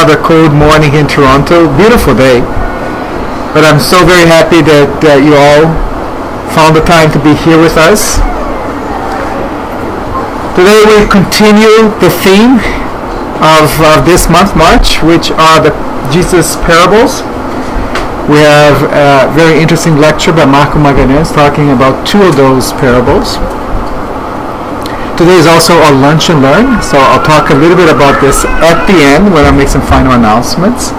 rather cold morning in Toronto. Beautiful day. But I'm so very happy that you all found the time to be here with us. Today we continue the theme of this month, March, which are the Jesus parables. We have a very interesting lecture by Magalhaes talking about two of those parables. Today is also our lunch and learn, so I'll talk a little bit about this at the end when I make some final announcements.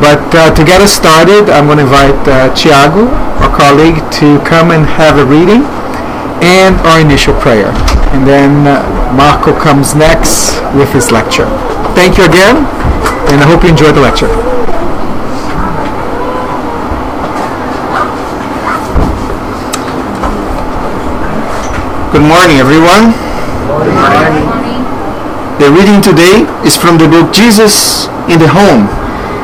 But to get us started, I'm going to invite Tiago, our colleague, to come and have a reading and our initial prayer. And then Marco comes next with his lecture. Thank you again, and I hope you enjoyed the lecture. Good morning, everyone. Good morning. The reading today is from the book Jesus in the Home,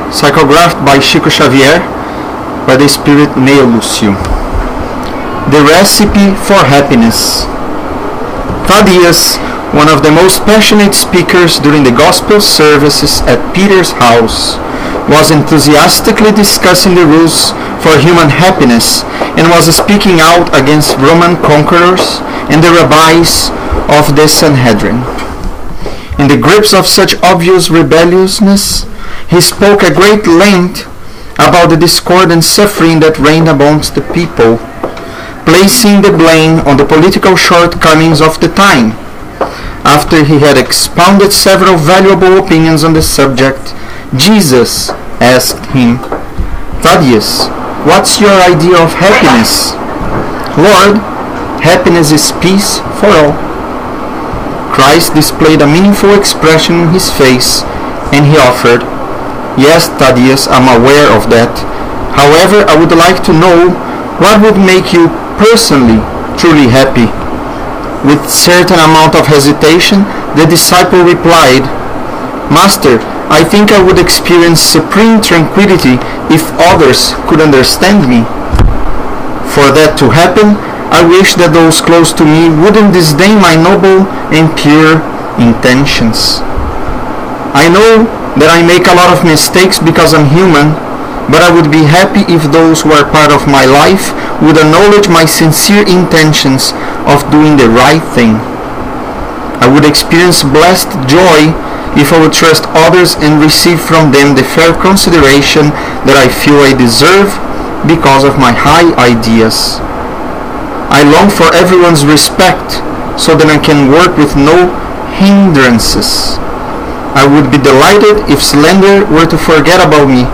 psychographed by Chico Xavier by the Spirit Neo Lucio. The recipe for happiness. Thaddeus, one of the most passionate speakers during the gospel services at Peter's house, was enthusiastically discussing the rules for human happiness and was speaking out against Roman conquerors and the rabbis of the Sanhedrin. In the grips of such obvious rebelliousness, he spoke at great length about the discord and suffering that reigned amongst the people, placing the blame on the political shortcomings of the time. After he had expounded several valuable opinions on the subject, Jesus asked him, "Thaddeus, what's your idea of happiness?" "Lord, happiness is peace for all." Christ displayed a meaningful expression in his face, and he offered, "Yes, Thaddeus, I'm aware of that. However, I would like to know what would make you personally truly happy." With certain amount of hesitation, the disciple replied, "Master, I think I would experience supreme tranquility if others could understand me. For that to happen, I wish that those close to me wouldn't disdain my noble and pure intentions. I know that I make a lot of mistakes because I'm human, but I would be happy if those who are part of my life would acknowledge my sincere intentions of doing the right thing. I would experience blessed joy if I would trust others and receive from them the fair consideration that I feel I deserve because of my high ideas. I long for everyone's respect so that I can work with no hindrances. I would be delighted if slander were to forget about me.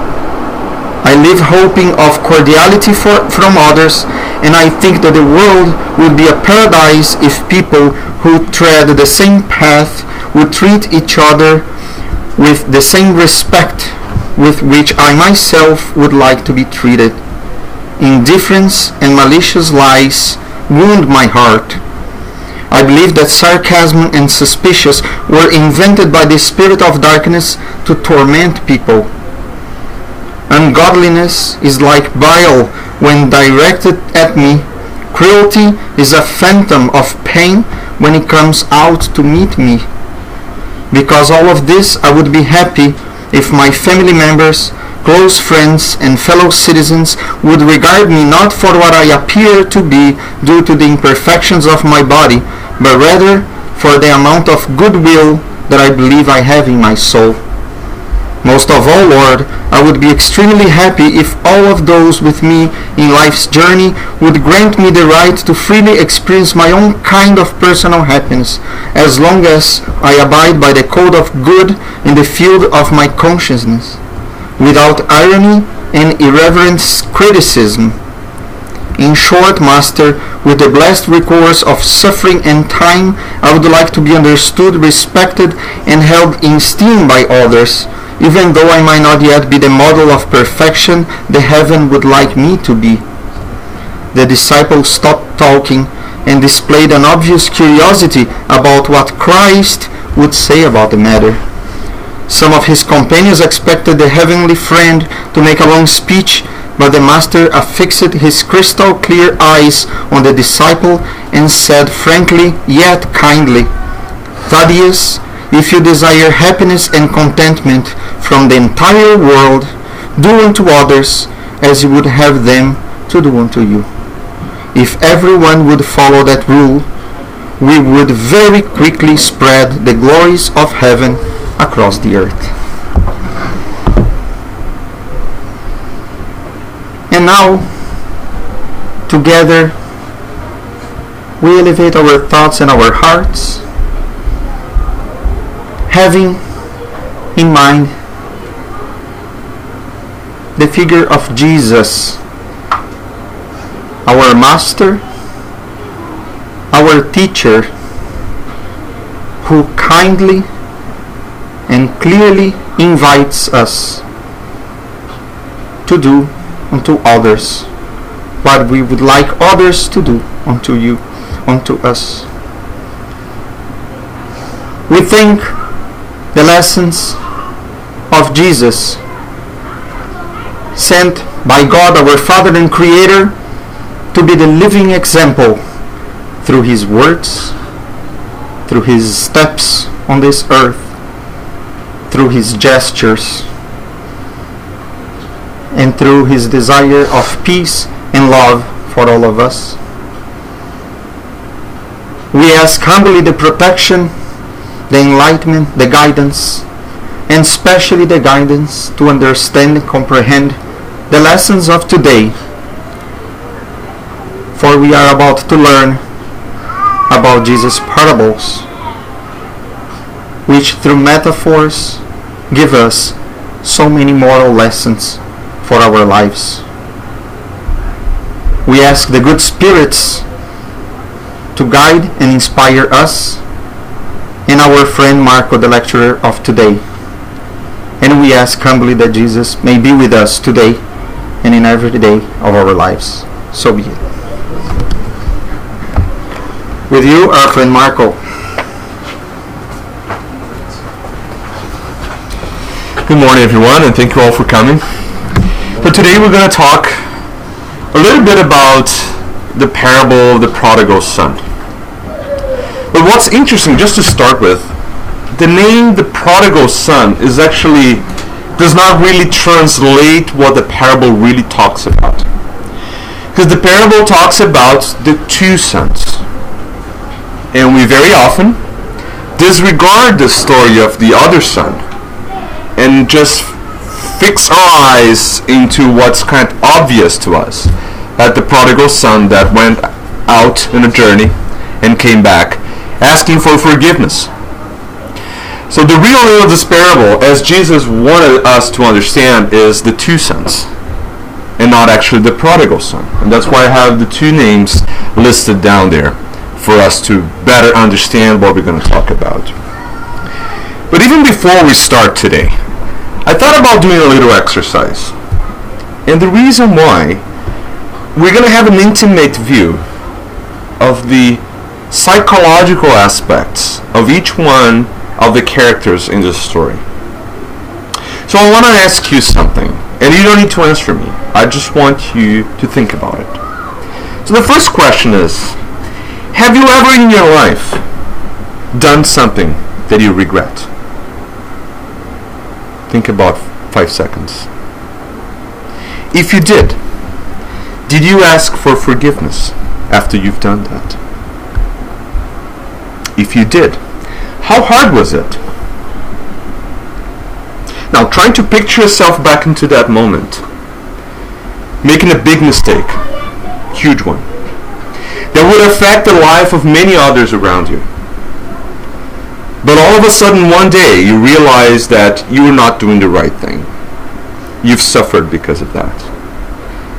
I live hoping of cordiality from others, and I think that the world would be a paradise if people who tread the same path would treat each other with the same respect with which I myself would like to be treated. Indifference and malicious lies wound my heart. I believe that sarcasm and suspicion were invented by the spirit of darkness to torment people. Ungodliness is like bile when directed at me. Cruelty is a phantom of pain when it comes out to meet me. Because all of this, I would be happy if my family members, close friends, and fellow citizens would regard me not for what I appear to be due to the imperfections of my body, but rather for the amount of goodwill that I believe I have in my soul. Most of all, Lord, I would be extremely happy if all of those with me in life's journey would grant me the right to freely experience my own kind of personal happiness, as long as I abide by the code of good in the field of my consciousness, without irony and irreverent criticism. In short, Master, with the blessed recourse of suffering and time, I would like to be understood, respected, and held in esteem by others, even though I might not yet be the model of perfection the heaven would like me to be." The disciple stopped talking and displayed an obvious curiosity about what Christ would say about the matter. Some of his companions expected the heavenly friend to make a long speech, but the Master affixed his crystal clear eyes on the disciple and said frankly yet kindly, "Thaddeus, If you desire happiness and contentment from the entire world, do unto others as you would have them to do unto you. If everyone would follow that rule, we would very quickly spread the glories of heaven across the earth. And now, together, we elevate our thoughts and our hearts, having in mind the figure of Jesus, our Master, our Teacher, who kindly and clearly invites us to do unto others what we would like others to do unto you, unto us. We think the lessons of Jesus, sent by God our Father and Creator to be the living example through His words, through His steps on this earth, through His gestures, and through His desire of peace and love for all of us. We ask humbly the protection, the enlightenment, the guidance, and especially the guidance to understand and comprehend the lessons of today, for we are about to learn about Jesus' parables, which through metaphors give us so many moral lessons for our lives. We ask the good spirits to guide and inspire us, and our friend Marco, the lecturer of today. And we ask humbly that Jesus may be with us today and in every day of our lives. So be it. With you, our friend Marco. Good morning, everyone, and thank you all for coming. So today we're going to talk a little bit about the parable of the Prodigal Son. But what's interesting, just to start with, the name the Prodigal Son does not really translate what the parable really talks about. Because the parable talks about the two sons. And we very often disregard the story of the other son and just fix our eyes into what's kind of obvious to us. That the prodigal son that went out on a journey and came back asking for forgiveness. So the real name of this parable, as Jesus wanted us to understand, is the two sons, and not actually the prodigal son. And that's why I have the two names listed down there, for us to better understand what we're going to talk about. But even before we start today, I thought about doing a little exercise. And the reason why, we're going to have an intimate view of the psychological aspects of each one of the characters in this story. So I want to ask you something, and you don't need to answer me. I just want you to think about it. So the first question is, have you ever in your life done something that you regret? Think about 5 seconds. If you did you ask for forgiveness after you've done that? If you did, how hard was it? Now try to picture yourself back into that moment, making a big mistake, huge one, that would affect the life of many others around you. But all of a sudden one day you realize that you were not doing the right thing. You've suffered because of that.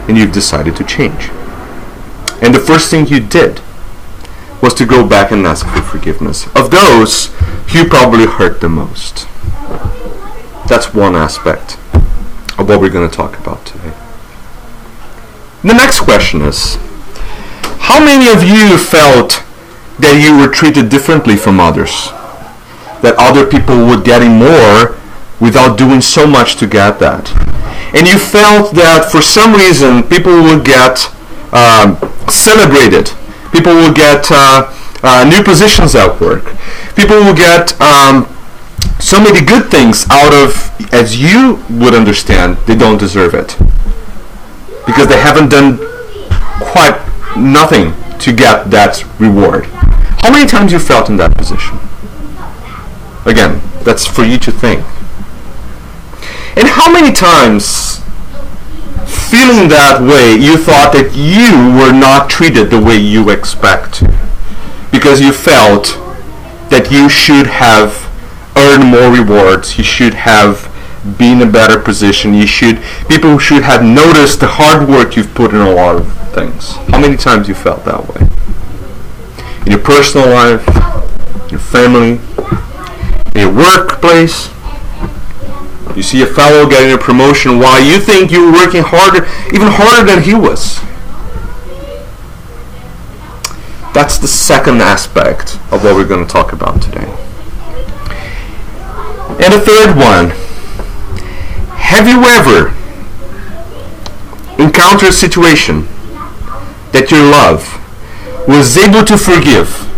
And you've decided to change. And the first thing you did was to go back and ask for forgiveness of those who probably hurt the most. That's one aspect of what we're going to talk about today. The next question is, how many of you felt that you were treated differently from others? That other people were getting more without doing so much to get that? And you felt that for some reason people would get celebrated. People will get new positions at work. People will get so many good things out of, as you would understand, they don't deserve it. Because they haven't done quite nothing to get that reward. How many times you felt in that position? Again, that's for you to think. And how many times, feeling that way, you thought that you were not treated the way you expect? Because you felt that you should have earned more rewards, you should have been in a better position, people should have noticed the hard work you've put in a lot of things. How many times you felt that way? In your personal life, in your family, in your workplace. You see a fellow getting a promotion while you think you were working harder, even harder than he was. That's the second aspect of what we're going to talk about today. And the third one, have you ever encountered a situation that your love was able to forgive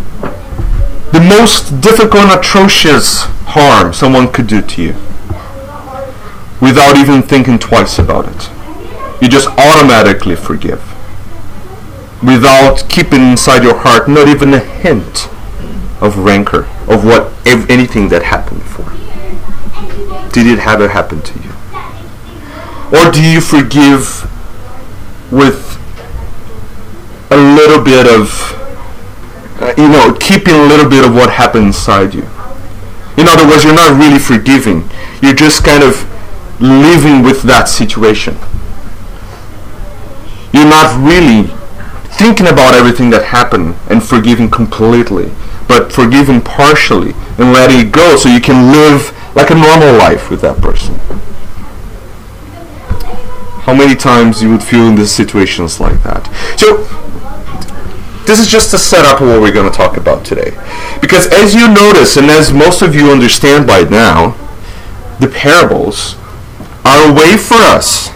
the most difficult and atrocious harm someone could do to you without even thinking twice about it? You just automatically forgive without keeping inside your heart not even a hint of rancor of anything that happened before. Did it ever happen to you? Or do you forgive with a little bit of, keeping a little bit of what happened inside you? In other words, you're not really forgiving. You're just kind of living with that situation. You're not really thinking about everything that happened and forgiving completely, but forgiving partially and letting it go so you can live like a normal life with that person. How many times you would feel in these situations like that? So this is just a setup of what we're going to talk about today. Because as you notice, and as most of you understand by now, the parables are a way for us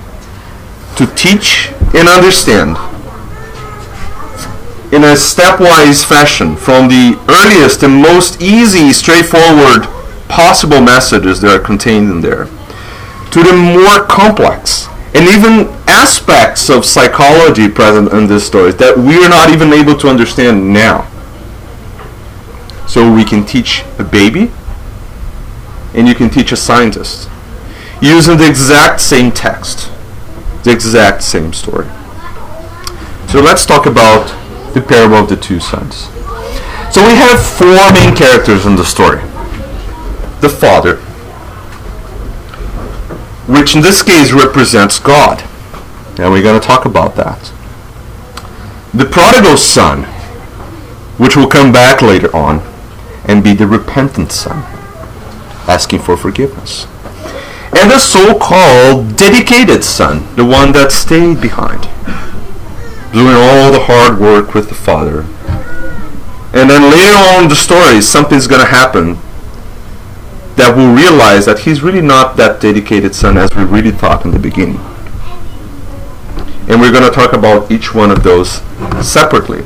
to teach and understand in a stepwise fashion from the earliest and most easy, straightforward possible messages that are contained in there to the more complex and even aspects of psychology present in these stories that we are not even able to understand now. So we can teach a baby and you can teach a scientist using the exact same text, the exact same story. So let's talk about the parable of the two sons. So we have four main characters in the story. The father, which in this case represents God. And we're going to talk about that. The prodigal son, which will come back later on and be the repentant son, asking for forgiveness. And the so-called dedicated son, the one that stayed behind, doing all the hard work with the father. And then later on in the story, something's going to happen that we'll realize that he's really not that dedicated son as we really thought in the beginning. And we're going to talk about each one of those separately.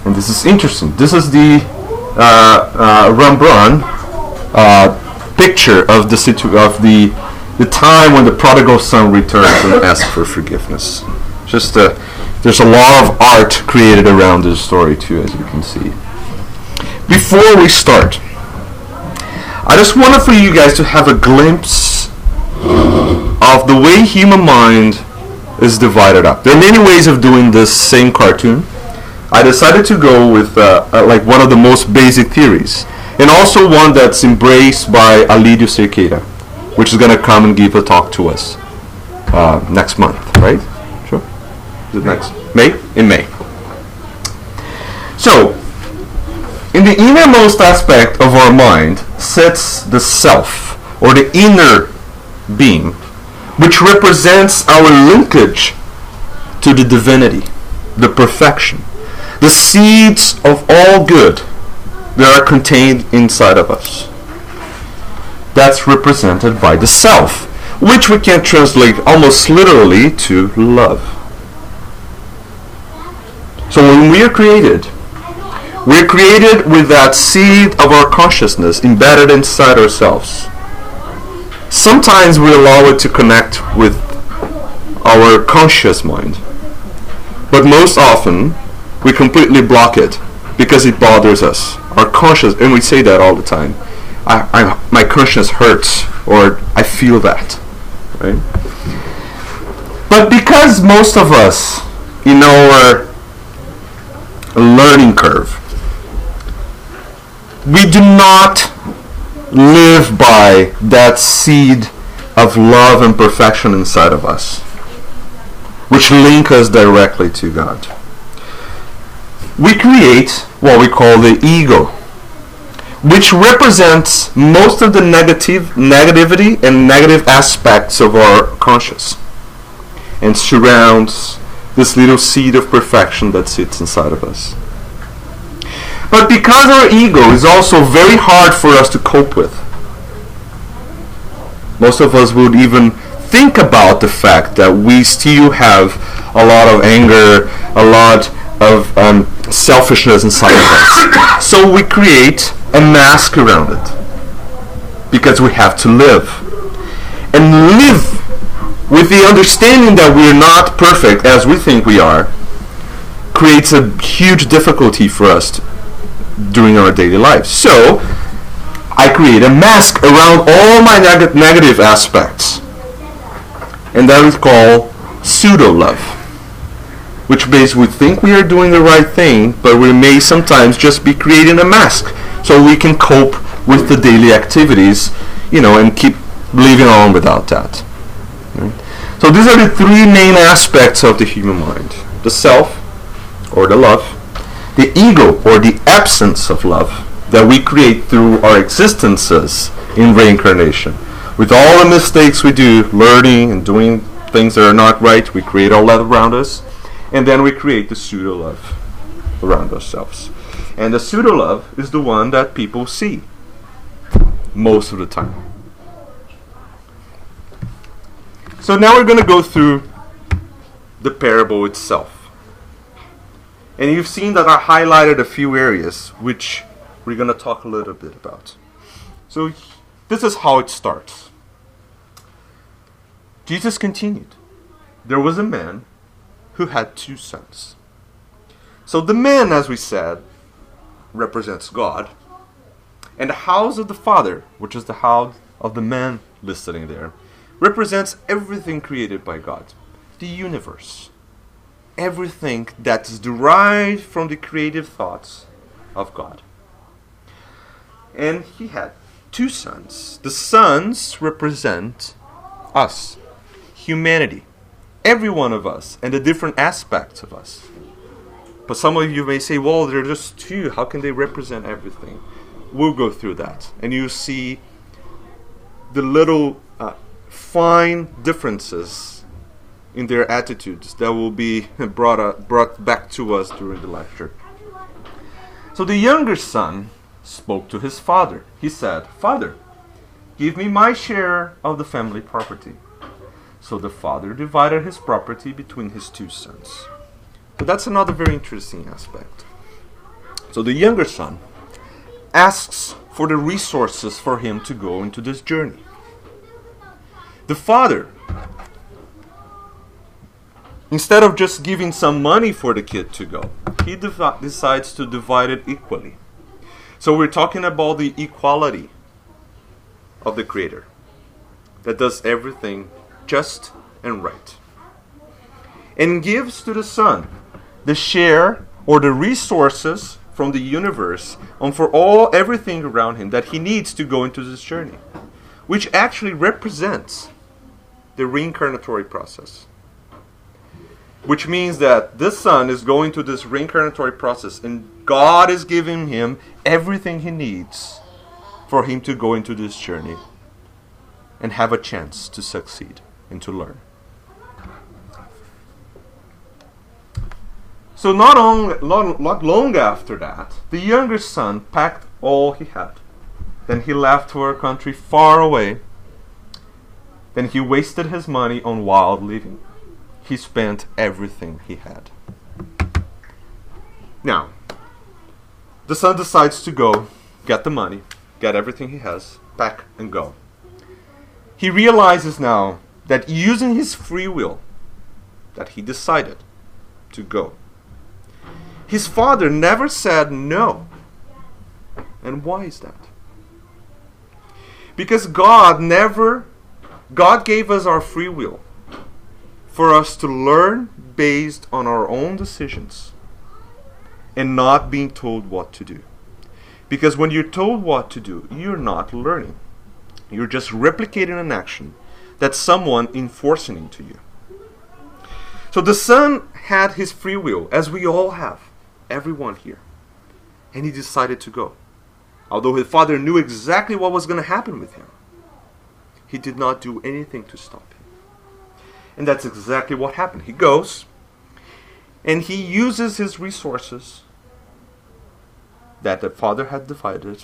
And this is interesting. This is the Rembrandt picture of the time when the prodigal son returns and asks for forgiveness. There's a lot of art created around this story too, as you can see. Before we start, I just wanted for you guys to have a glimpse of the way human mind is divided up. There are many ways of doing this same cartoon. I decided to go with like one of the most basic theories, and also one that's embraced by Alidio Cerqueira, which is going to come and give a talk to us next month, right? Sure? Is it next? May? In May. So, in the innermost aspect of our mind sits the self, or the inner being, which represents our linkage to the divinity, the perfection, the seeds of all good that are contained inside of us. That's represented by the self, which we can translate almost literally to love. So when we are created, We're created with that seed of our consciousness embedded inside ourselves. Sometimes we allow it to connect with our conscious mind, but most often we completely block it because it bothers us. Our conscious, and we say that all the time. My conscience hurts, or I feel that, right? But because most of us, in our learning curve, we do not live by that seed of love and perfection inside of us, which link us directly to God. We create what we call the ego, which represents most of the negativity and negative aspects of our conscience, and surrounds this little seed of perfection that sits inside of us. But because our ego is also very hard for us to cope with, most of us would even think about the fact that we still have a lot of anger, a lot of selfishness inside of us. So we create a mask around it because we have to live. And live with the understanding that we're not perfect as we think we are creates a huge difficulty for us during our daily lives. So I create a mask around all my negative aspects, and that is called pseudo-love, which basically think we are doing the right thing, but we may sometimes just be creating a mask so we can cope with the daily activities, and keep living on without that. Right? So these are the three main aspects of the human mind: the self, or the love; the ego, or the absence of love that we create through our existences in reincarnation. With all the mistakes we do, learning and doing things that are not right, we create all that around us, and then we create the pseudo-love around ourselves. And the pseudo-love is the one that people see most of the time. So now we're going to go through the parable itself. And you've seen that I highlighted a few areas which we're going to talk a little bit about. So this is how it starts. Jesus continued. There was a man who had 2 sons. So the man, as we said, represents God. And the house of the Father, which is the house of the man listed there, represents everything created by God. The universe. Everything that is derived from the creative thoughts of God. And he had 2 sons. The sons represent us, humanity, every one of us, and the different aspects of us. But some of you may say, well, they're just 2. How can they represent everything? We'll go through that. And you'll see the little fine differences in their attitudes that will be brought back to us during the lecture. So the younger son spoke to his father. He said, "Father, give me my share of the family property." So the father divided his property between his 2 sons. But that's another very interesting aspect. So the younger son asks for the resources for him to go into this journey. The father, instead of just giving some money for the kid to go, he decides to divide it equally. So we're talking about the equality of the Creator that does everything just and right. And gives to the Son the share or the resources from the universe and for everything around him that he needs to go into this journey, which actually represents the reincarnatory process. Which means that this son is going through this reincarnatory process, and God is giving him everything he needs for him to go into this journey and have a chance to succeed and to learn. So not long after that, the younger son packed all he had. Then he left for a country far away. Then he wasted his money on wild living. He spent everything he had. Now, the son decides to go, get the money, get everything he has, pack and go. He realizes now that using his free will, that he decided to go. His father never said no. And why is that? Because God gave us our free will for us to learn based on our own decisions and not being told what to do. Because when you're told what to do, you're not learning. You're just replicating an action that's someone enforcing into you. So the son had his free will, as we all have, everyone here. And he decided to go. Although his father knew exactly what was going to happen with him, he did not do anything to stop him. And that's exactly what happened. He goes, and he uses his resources that the father had divided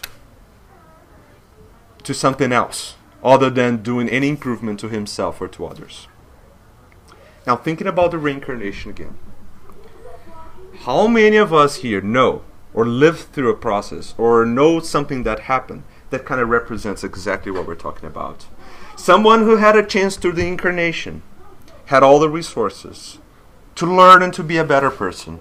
to something else, other than doing any improvement to himself or to others. Now, thinking about the reincarnation again. How many of us here know or lived through a process or know something that happened that kind of represents exactly what we're talking about? Someone who had a chance through the incarnation, had all the resources to learn and to be a better person.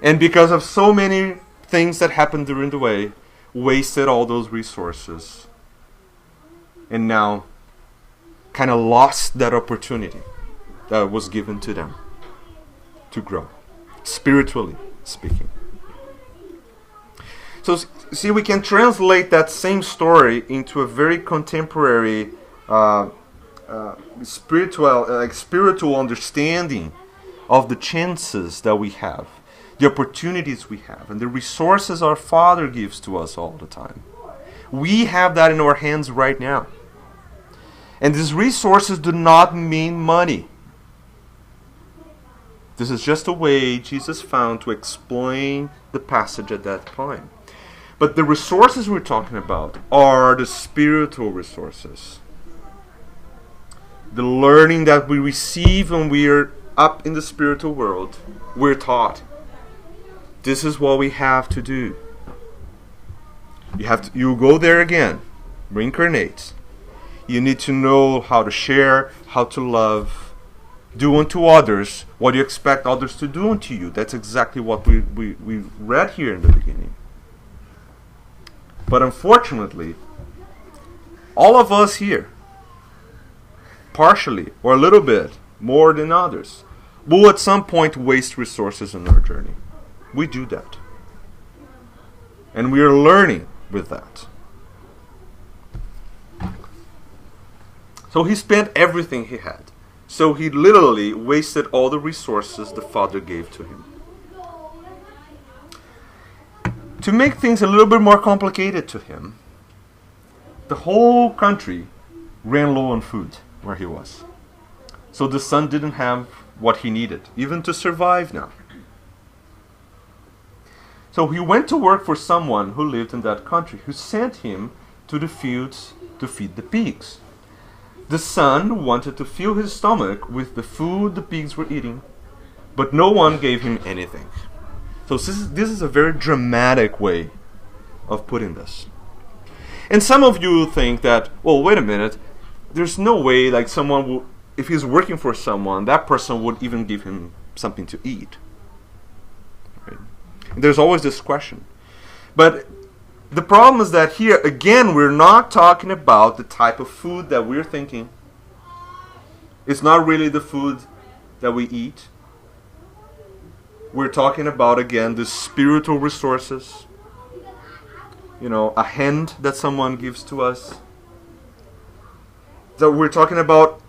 And because of so many things that happened during the way, wasted all those resources. And now kind of lost that opportunity that was given to them to grow, spiritually speaking. So see, we can translate that same story into a very contemporary spiritual understanding of the chances that we have, the opportunities we have, and the resources our Father gives to us all the time. We have that in our hands right now. And these resources do not mean money. This is just a way Jesus found to explain the passage at that time. But the resources we're talking about are the spiritual resources. The learning that we receive when we are up in the spiritual world, we're taught. This is what we have to do. You go there again, reincarnate. You need to know how to share, how to love, do unto others what you expect others to do unto you. That's exactly what we read here in the beginning. But unfortunately, all of us here, partially or a little bit more than others, will at some point waste resources in our journey. We do that. And we are learning with that. So he spent everything he had. So he literally wasted all the resources the Father gave to him. To make things a little bit more complicated to him, the whole country ran low on food where he was. So the son didn't have what he needed, even to survive now. So he went to work for someone who lived in that country, who sent him to the fields to feed the pigs. The son wanted to fill his stomach with the food the pigs were eating, but no one gave him anything. So this is a very dramatic way of putting this. And some of you think that, well, wait a minute, there's no way like someone will, if he's working for someone, that person would even give him something to eat. Right? There's always this question. But the problem is that here, again, we're not talking about the type of food that we're thinking. It's not really the food that we eat. We're talking about, again, the spiritual resources. You know, a hand that someone gives to us. So we're talking about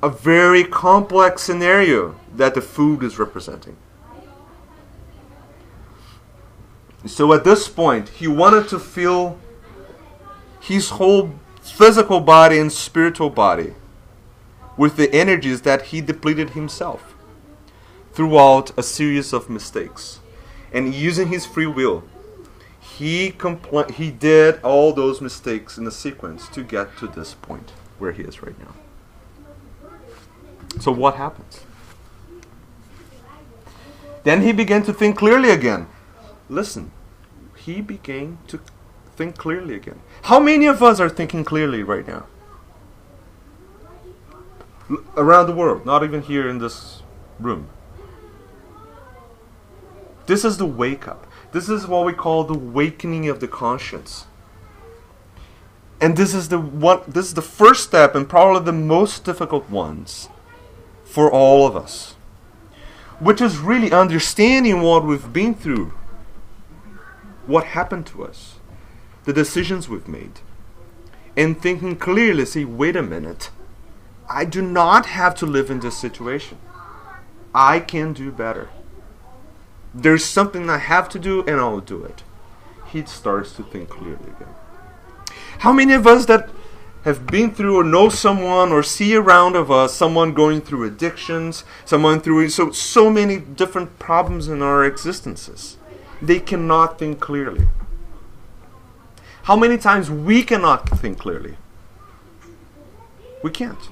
a very complex scenario that the food is representing. So at this point, he wanted to fill his whole physical body and spiritual body with the energies that he depleted himself throughout a series of mistakes. And using his free will, he did all those mistakes in a sequence to get to this point where he is right now. So what happens? Then he began to think clearly again. listen, he began to think clearly again. How many of us are thinking clearly right now? Around the world, not even here in this room. This is the wake up. This is what we call the awakening of the conscience. And this is the first step, and probably the most difficult ones for all of us, which is really understanding what we've been through, what happened to us, the decisions we've made, and thinking clearly, say, wait a minute, I do not have to live in this situation. I can do better. There's something I have to do, and I'll do it. He starts to think clearly again. How many of us that have been through or know someone or see around of us someone going through addictions, someone through so many different problems in our existences, they cannot think clearly? How many times we cannot think clearly? We can't.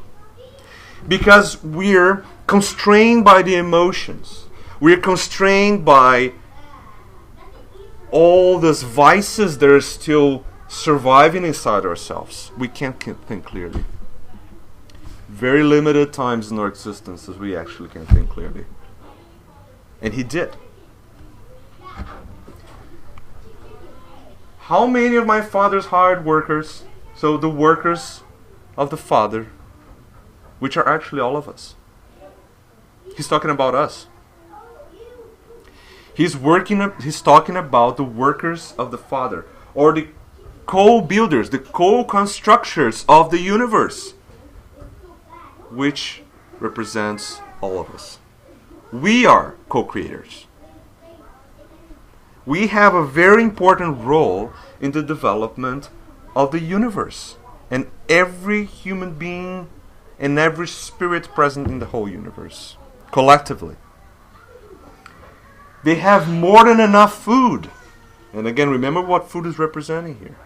Because we're constrained by the emotions. We're constrained by all these vices that are still surviving inside ourselves. We can't think clearly. Very limited times in our existences we actually can think clearly. And he did. How many of my father's hired workers, so the workers of the Father, which are actually all of us. He's talking about us. He's talking about the workers of the Father, or the co-builders, the co-constructors of the universe, which represents all of us. We are co-creators. We have a very important role in the development of the universe, and every human being and every spirit present in the whole universe, collectively. They have more than enough food. And again, remember what food is representing here.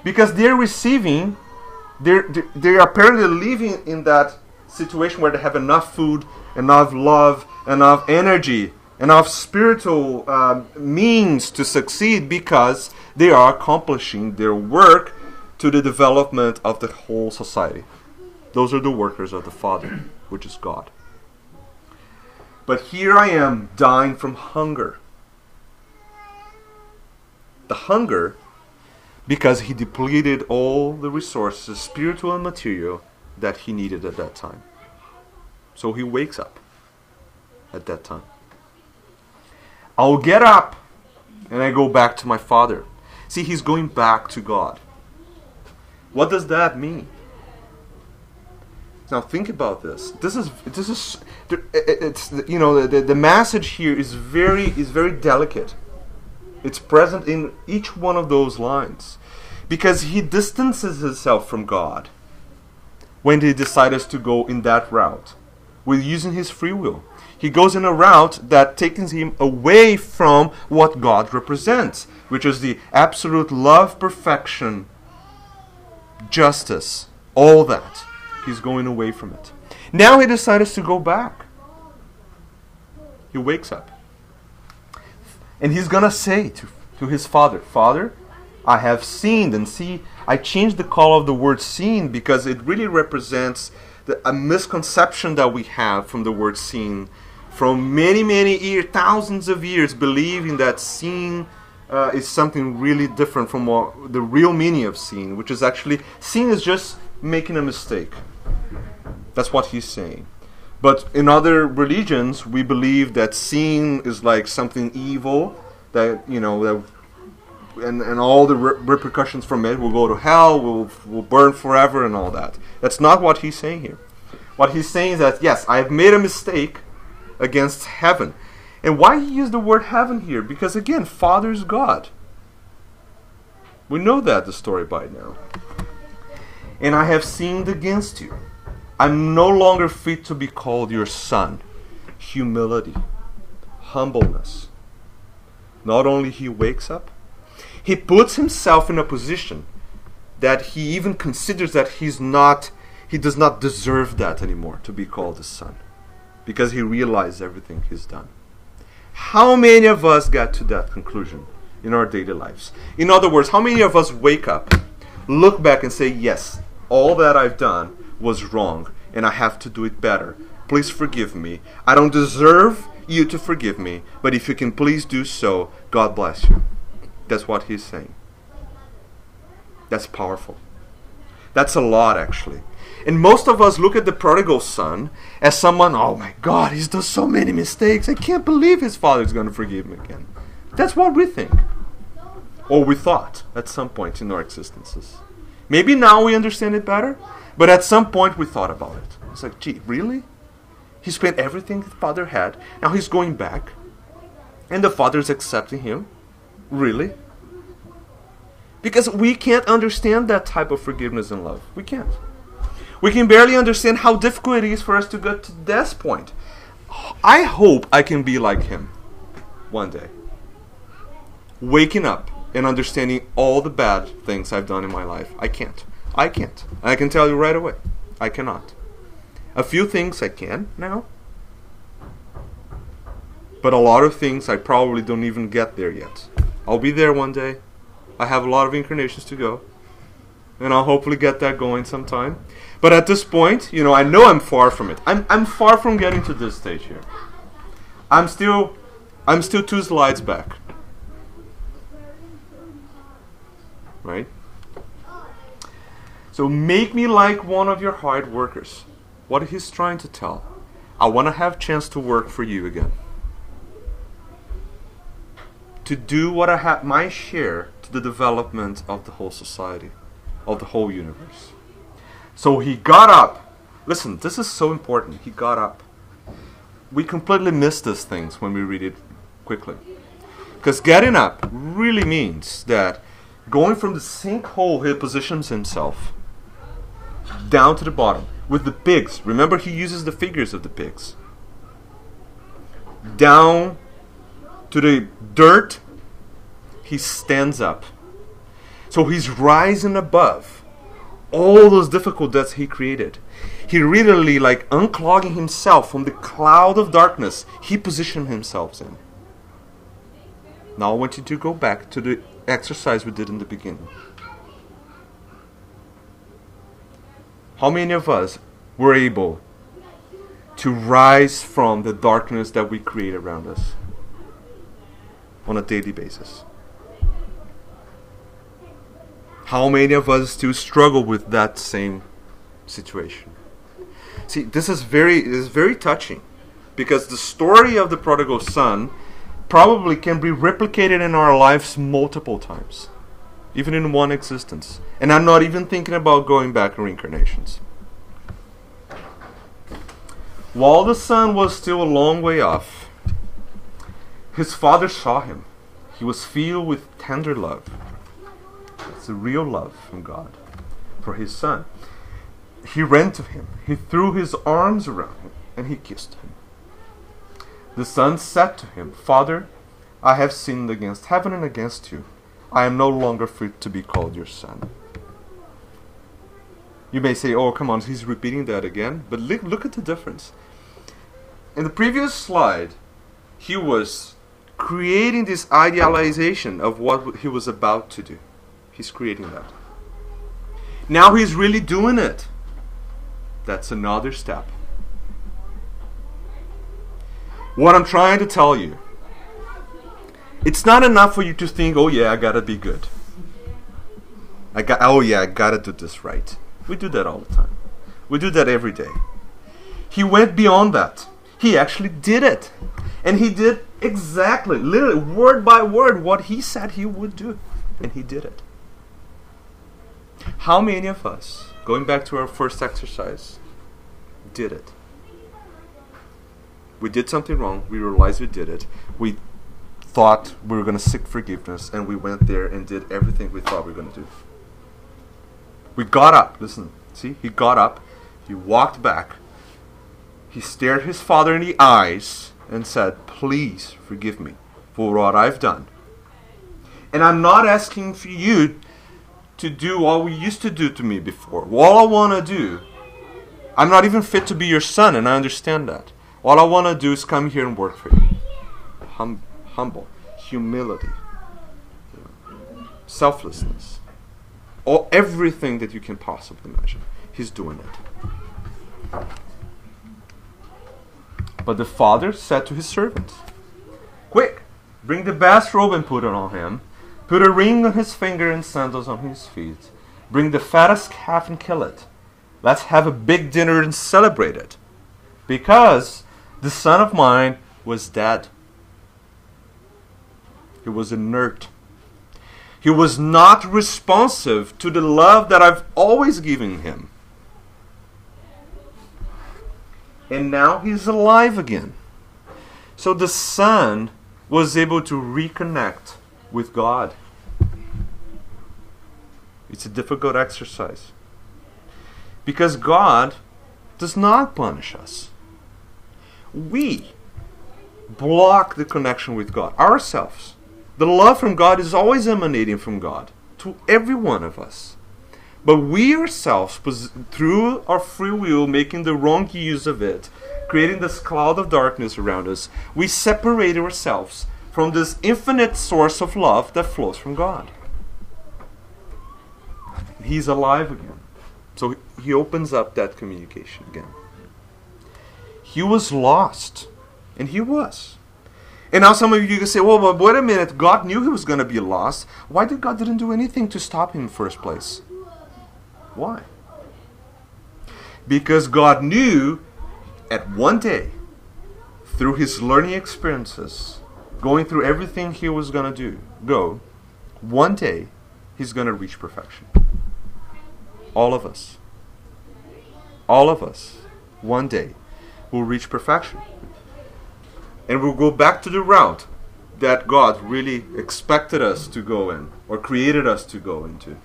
Because they're receiving, they're apparently living in that situation where they have enough food, enough love, enough energy, enough spiritual means to succeed, because they are accomplishing their work to the development of the whole society. Those are the workers of the Father, which is God. But here I am, dying from hunger. The hunger, because he depleted all the resources, spiritual and material, that he needed at that time. So he wakes up at that time. I'll get up and I go back to my Father. See, he's going back to God. What does that mean? Now think about this. The message here is very delicate. It's present in each one of those lines, because he distances himself from God when he decides to go in that route, with using his free will. He goes in a route that takes him away from what God represents, which is the absolute love, perfection, justice, all that. He's going away from it. Now he decides to go back. He wakes up. And he's going to say to his Father, Father, I have sinned. And see, I changed the call of the word sin because it really represents a misconception that we have from the word sin. From many years, thousands of years, believing that sin is something really different from what the real meaning of sin, which is actually, sin is just making a mistake. That's what he's saying. But in other religions, we believe that sin is like something evil, that, and all the repercussions from it will go to hell, will burn forever and all that. That's not what he's saying here. What he's saying is that, yes, I have made a mistake against heaven. And why he used the word heaven here? Because again, Father is God. We know that, the story by now. And I have sinned against you. I'm no longer fit to be called your son. Humility, humbleness. Not only he wakes up, he puts himself in a position that he even considers that he does not deserve that anymore, to be called a son, because he realized everything he's done. How many of us got to that conclusion in our daily lives? In other words, how many of us wake up, look back and say, yes, all that I've done was wrong and I have to do it better. Please forgive me. I don't deserve you to forgive me, but if you can please do so, God bless you. That's what he's saying. That's powerful. That's a lot, actually. And most of us look at the prodigal son as someone, oh my God, he's done so many mistakes. I can't believe his father's going to forgive him again. That's what we think. Or we thought at some point in our existences. Maybe now we understand it better, but at some point we thought about it. It's like, gee, really? He spent everything his father had. Now he's going back. And the father's accepting him. Really? Because we can't understand that type of forgiveness and love. We can't. We can barely understand how difficult it is for us to get to this point. I hope I can be like him one day. Waking up and understanding all the bad things I've done in my life. I can't. I can tell you right away. I cannot. A few things I can now. But a lot of things I probably don't even get there yet. I'll be there one day. I have a lot of incarnations to go. And I'll hopefully get that going sometime. But at this point, I know I'm far from it. I'm far from getting to this stage here. I'm still 2 slides back. Right? So make me like one of your hard workers. What he's trying to tell. I want to have a chance to work for you again. To do what I have my share to the development of the whole society, of the whole universe. So he got up. Listen, this is so important. He got up. We completely miss these things when we read it quickly. Because getting up really means that going from the sinkhole he positions himself down to the bottom with the pigs. Remember, he uses the figures of the pigs. Down to the dirt, he stands up. So he's rising above all those difficulties he created. He really, like unclogging himself from the cloud of darkness he positioned himself in. Now I want you to go back to the exercise we did in the beginning. How many of us were able to rise from the darkness that we create around us on a daily basis? How many of us still struggle with that same situation? See, this is very touching, because the story of the prodigal son probably can be replicated in our lives multiple times, even in one existence. And I'm not even thinking about going back to reincarnations. While the son was still a long way off, his father saw him. He was filled with tender love. It's a real love from God for his son. He ran to him. He threw his arms around him and he kissed him. The son said to him, "Father, I have sinned against heaven and against you. I am no longer fit to be called your son." You may say, oh, come on, he's repeating that again. But look at the difference. In the previous slide, he was creating this idealization of what he was about to do. He's creating that. Now he's really doing it. That's another step. What I'm trying to tell you, it's not enough for you to think, oh yeah, I gotta be good. I gotta do this right. We do that all the time. We do that every day. He went beyond that. He actually did it. And he did exactly, literally, word by word, what he said he would do. And he did it. How many of us, going back to our first exercise, did it? We did something wrong. We realized we did it. We thought we were going to seek forgiveness, and we went there and did everything we thought we were going to do. We got up. Listen, see? He got up. He walked back. He stared his father in the eyes and said, "Please forgive me for what I've done. And I'm not asking for you to do what we used to do to me before. All I want to do, I'm not even fit to be your son, and I understand that. All I want to do is come here and work for you." humble, humility, selflessness, everything that you can possibly imagine. He's doing it. But the father said to his servants, "Quick, bring the best robe and put it on him. Put a ring on his finger and sandals on his feet. Bring the fattest calf and kill it. Let's have a big dinner and celebrate it. Because the son of mine was dead. He was inert. He was not responsive to the love that I've always given him. And now he's alive again." So the son was able to reconnect with God. It's a difficult exercise. Because God does not punish us. We block the connection with God ourselves. The love from God is always emanating from God to every one of us. But we ourselves, through our free will, making the wrong use of it, creating this cloud of darkness around us, we separate ourselves from this infinite source of love that flows from God. He's alive again. So he opens up that communication again. He was lost. And he was. And now some of you can say, well, but wait a minute. God knew he was going to be lost. Why did God didn't do anything to stop him in the first place? Why? Because God knew at one day, through his learning experiences, going through everything he was going to one day he's going to reach perfection. All of us, one day will reach perfection. And we'll go back to the route that God really expected us to go in, or created us to go into.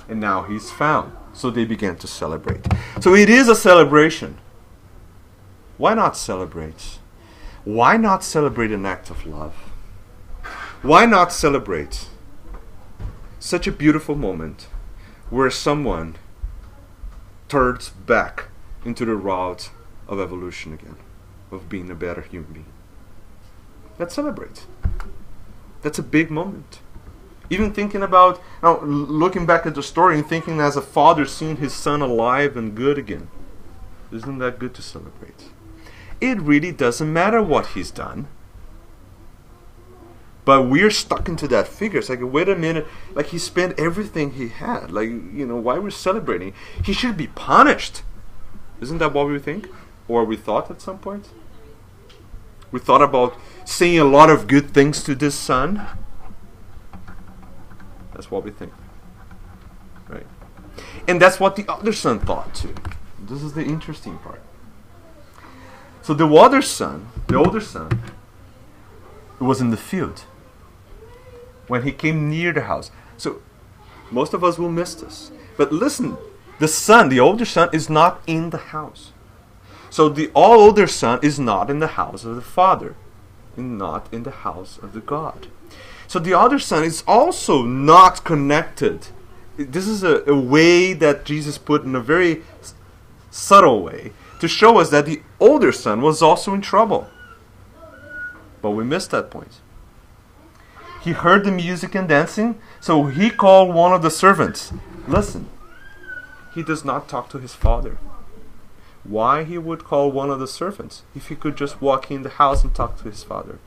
And now he's found. So they began to celebrate. So it is a celebration. Why not celebrate? Why not celebrate an act of love? Why not celebrate such a beautiful moment where someone turns back into the route of evolution again, of being a better human being? Let's celebrate. That's a big moment. Even thinking about, now looking back at the story and thinking as a father seeing his son alive and good again. Isn't that good to celebrate? It really doesn't matter what he's done. But we're stuck into that figure. It's like, wait a minute, like he spent everything he had. Like, why we're celebrating? He should be punished. Isn't that what we think? Or we thought at some point? We thought about saying a lot of good things to this son. That's what we think. Right? And that's what the other son thought too. This is the interesting part. So the older son, it was in the field. When he came near the house. So most of us will miss this. But listen, the older son is not in the house. So the older son is not in the house of the father. And not in the house of the God. So the other son is also not connected. This is a way that Jesus put in a very subtle way to show us that the older son was also in trouble. But we missed that point. He heard the music and dancing, so he called one of the servants. Listen, he does not talk to his father. Why he would call one of the servants if he could just walk in the house and talk to his father?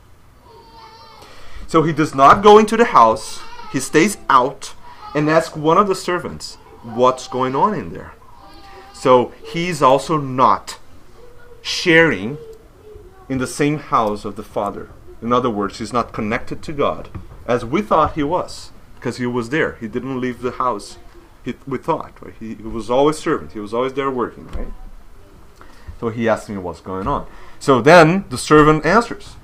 So he does not go into the house. He stays out and asks one of the servants what's going on in there. So he's also not sharing in the same house of the Father. In other words, he's not connected to God as we thought he was, because he was there. He didn't leave the house. We thought, right? He was always servant. He was always there working, right? So he asked me what's going on. So then the servant answers,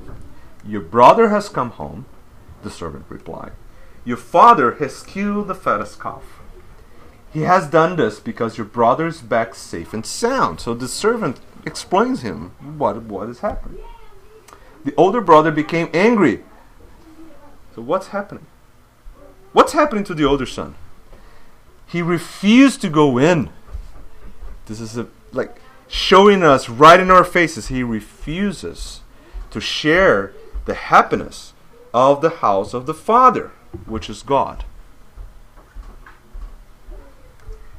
"Your brother has come home," the servant replied. "Your father has killed the fattest calf. He has done this because your brother is back safe and sound." So the servant explains him what has happened. The older brother became angry. So what's happening? What's happening to the older son? He refused to go in. This is like showing us right in our faces. He refuses to share the happiness of the house of the Father, which is God.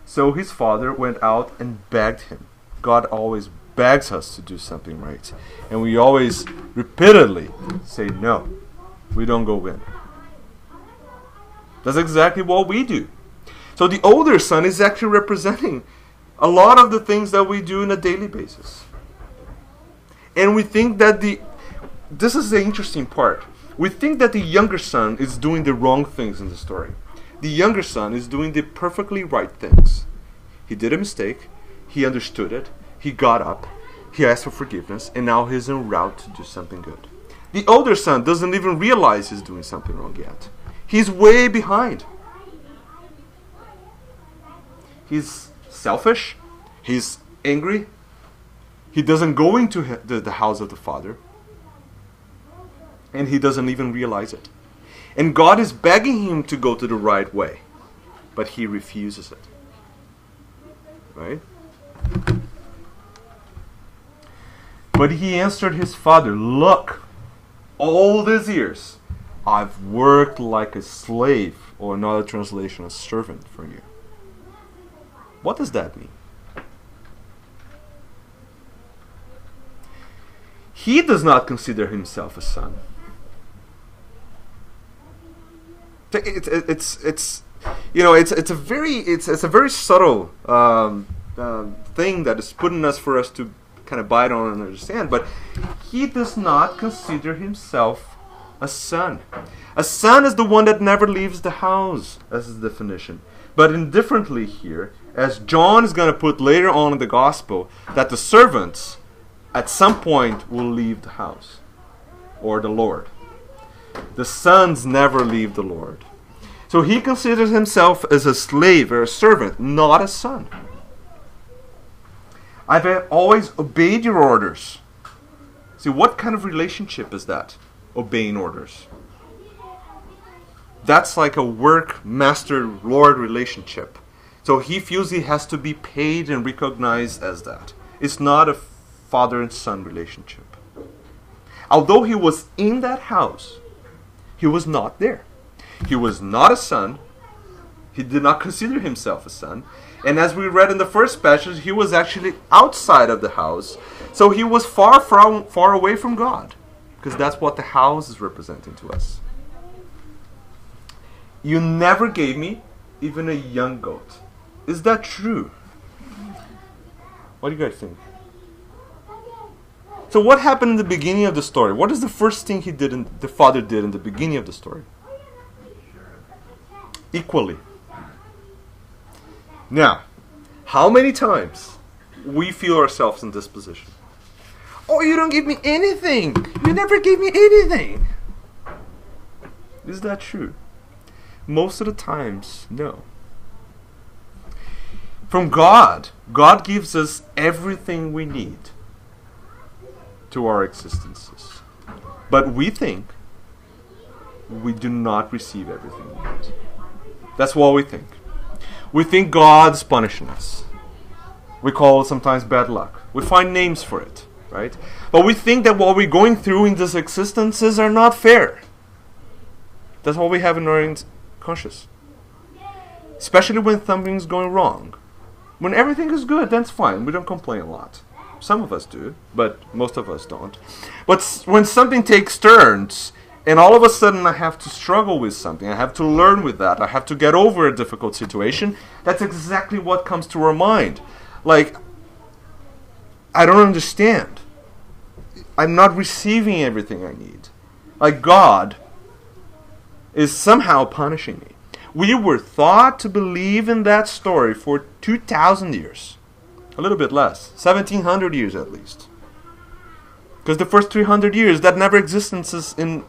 So his father went out and begged him. God always begs us to do something right. And we always repeatedly say no. We don't go in. That's exactly what we do. So the older son is actually representing a lot of the things that we do on a daily basis. And we think that this is the interesting part. We think that the younger son is doing the wrong things in the story. The younger son is doing the perfectly right things. He did a mistake. He understood it. He got up. He asked for forgiveness. And now he's en route to do something good. The older son doesn't even realize he's doing something wrong yet. He's way behind. He's selfish. He's angry. He doesn't go into the house of the Father. And he doesn't even realize it. And God is begging him to go to the right way. But he refuses it. Right? But he answered his father, "Look, all these years I've worked like a slave," or another translation, a servant, for you. What does that mean? He does not consider himself a son. It's a very subtle thing that is put in us for us to kind of bite on and understand. But he does not consider himself a son. A son is the one that never leaves the house, as is the definition. But indifferently here, as John is going to put later on in the gospel, that the servants at some point will leave the house or the Lord. The sons never leave the Lord. So he considers himself as a slave or a servant, not a son. I've always obeyed your orders. See, what kind of relationship is that? Obeying orders. That's like a work master-lord relationship. So he feels he has to be paid and recognized as that. It's not a father and son relationship. Although he was in that house, he was not there. He was not a son. He did not consider himself a son. And as we read in the first passage, he was actually outside of the house. So he was far away from God. Because that's what the house is representing to us. You never gave me even a young goat. Is that true? What do you guys think? So what happened in the beginning of the story? What is the first thing the father did in the beginning of the story? Equally. Now, how many times we feel ourselves in this position? Oh, you don't give me anything. You never gave me anything. Is that true? Most of the times, no. From God, God gives us everything we need to our existences. But we think we do not receive everything we need. That's what we think. We think God's punishing us. We call it sometimes bad luck. We find names for it, right? But we think that what we're going through in these existences are not fair. That's what we have in our conscience. Especially when something's going wrong. When everything is good, that's fine. We don't complain a lot. Some of us do, but most of us don't. But when something takes turns, and all of a sudden I have to struggle with something, I have to learn with that, I have to get over a difficult situation, that's exactly what comes to our mind. Like, I don't understand. I'm not receiving everything I need. Like, God is somehow punishing me. We were thought to believe in that story for 2,000 years. A little bit less. 1,700 years at least. Because the first 300 years, that never existed in